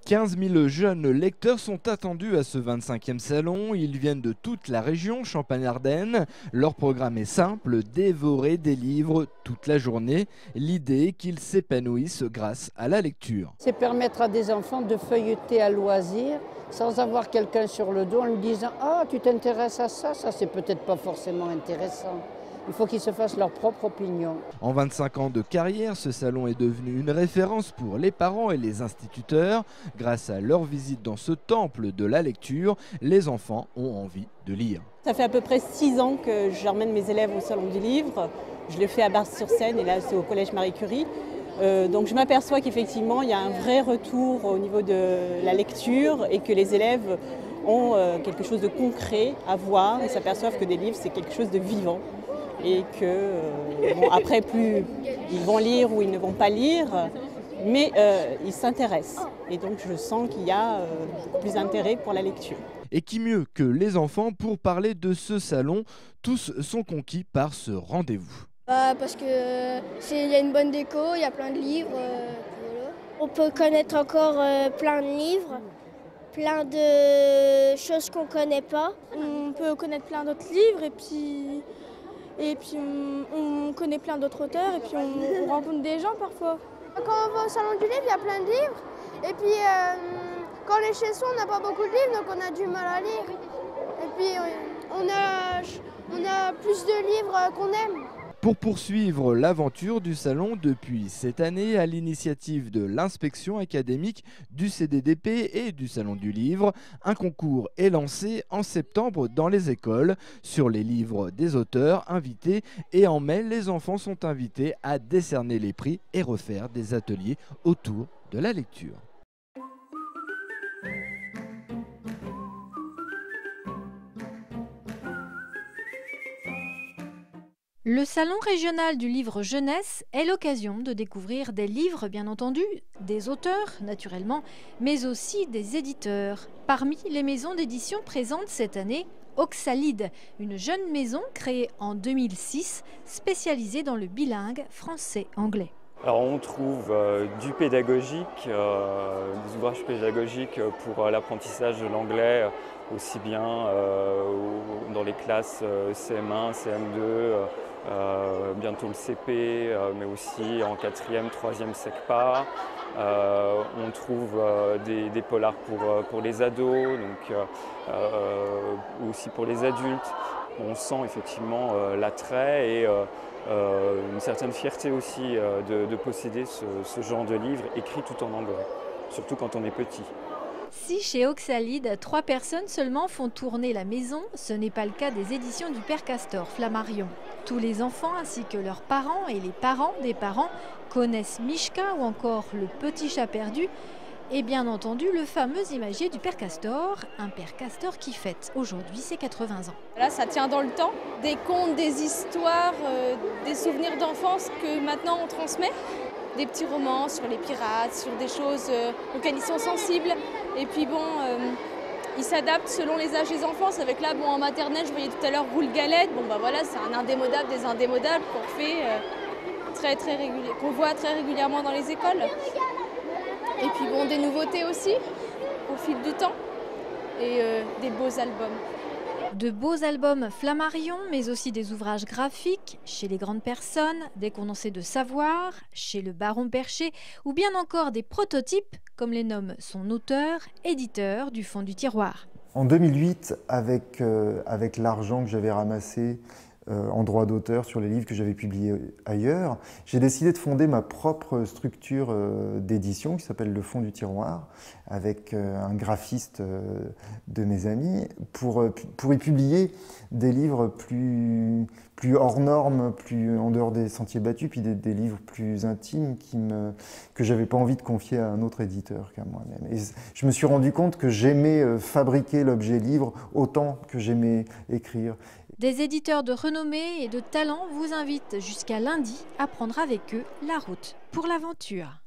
15 000 jeunes lecteurs sont attendus à ce 25e salon. Ils viennent de toute la région Champagne-Ardenne. Leur programme est simple, dévorer des livres toute la journée. L'idée qu'ils s'épanouissent grâce à la lecture. C'est permettre à des enfants de feuilleter à loisir sans avoir quelqu'un sur le dos en lui disant « Ah, tu t'intéresses à ça, ça c'est peut-être pas forcément intéressant ». Il faut qu'ils se fassent leur propre opinion. En 25 ans de carrière, ce salon est devenu une référence pour les parents et les instituteurs. Grâce à leur visite dans ce temple de la lecture, les enfants ont envie de lire. Ça fait à peu près 6 ans que j'emmène mes élèves au salon du livre. Je le fais à Bar-sur-Seine et là c'est au collège Marie Curie. Donc je m'aperçois qu'effectivement il y a un vrai retour au niveau de la lecture et que les élèves ont quelque chose de concret à voir et s'aperçoivent que des livres c'est quelque chose de vivant. Et que, bon, après, plus ils vont lire ou ils ne vont pas lire, mais ils s'intéressent. Et donc, je sens qu'il y a beaucoup plus d'intérêt pour la lecture. Et qui mieux que les enfants pour parler de ce salon? Tous sont conquis par ce rendez-vous. Parce qu'il y a une bonne déco, il y a plein de livres. Voilà. On peut connaître encore plein de livres, plein de choses qu'on ne connaît pas. On peut connaître plein d'autres livres et puis on connaît plein d'autres auteurs et puis on rencontre des gens parfois. Quand on va au salon du livre, il y a plein de livres. Et puis quand on est chez soi, on n'a pas beaucoup de livres, donc on a du mal à lire. Et puis on a plus de livres qu'on aime. Pour poursuivre l'aventure du salon depuis cette année, à l'initiative de l'inspection académique du CDDP et du Salon du Livre, un concours est lancé en septembre dans les écoles sur les livres des auteurs invités et en mai, les enfants sont invités à décerner les prix et refaire des ateliers autour de la lecture. Le Salon régional du livre jeunesse est l'occasion de découvrir des livres, bien entendu, des auteurs, naturellement, mais aussi des éditeurs. Parmi les maisons d'édition présentes cette année, Oxalide, une jeune maison créée en 2006, spécialisée dans le bilingue français-anglais. Alors on trouve du pédagogique, des ouvrages pédagogiques pour l'apprentissage de l'anglais, aussi bien dans les classes CM1, CM2, bientôt le CP, mais aussi en 4e, 3e SECPA. On trouve des polars pour les ados, donc, aussi pour les adultes. On sent effectivement l'attrait et une certaine fierté aussi de posséder ce genre de livre écrit tout en anglais, surtout quand on est petit. Si chez Oxalide, 3 personnes seulement font tourner la maison, ce n'est pas le cas des éditions du Père Castor, Flammarion. Tous les enfants ainsi que leurs parents et les parents des parents connaissent Mishka ou encore Le Petit Chat Perdu et bien entendu le fameux imagier du Père Castor, un Père Castor qui fête aujourd'hui ses 80 ans. Là, ça tient dans le temps, des contes, des histoires, des souvenirs d'enfance que maintenant on transmet. Des petits romans sur les pirates, sur des choses auxquelles ils sont sensibles. Et puis bon, ils s'adaptent selon les âges des enfants. C'est avec là, bon, en maternelle, je voyais tout à l'heure Roule Galette. Bon bah voilà, c'est un indémodable des indémodables qu'on fait qu'on voit très régulièrement dans les écoles. Et puis bon, des nouveautés aussi au fil du temps et des beaux albums. De beaux albums Flammarion, mais aussi des ouvrages graphiques chez les grandes personnes, des condensés de savoir chez le Baron Perché, ou bien encore des prototypes, comme les nomme son auteur, éditeur du fond du tiroir. En 2008, avec l'argent que j'avais ramassé en droit d'auteur sur les livres que j'avais publiés ailleurs, j'ai décidé de fonder ma propre structure d'édition qui s'appelle Le Fond du Tiroir, avec un graphiste de mes amis, pour y publier des livres plus hors normes, plus en dehors des sentiers battus, puis des livres plus intimes que j'avais pas envie de confier à un autre éditeur qu'à moi-même. Et je me suis rendu compte que j'aimais fabriquer l'objet livre autant que j'aimais écrire. Des éditeurs de renommée et de talent vous invitent jusqu'à lundi à prendre avec eux la route pour l'aventure.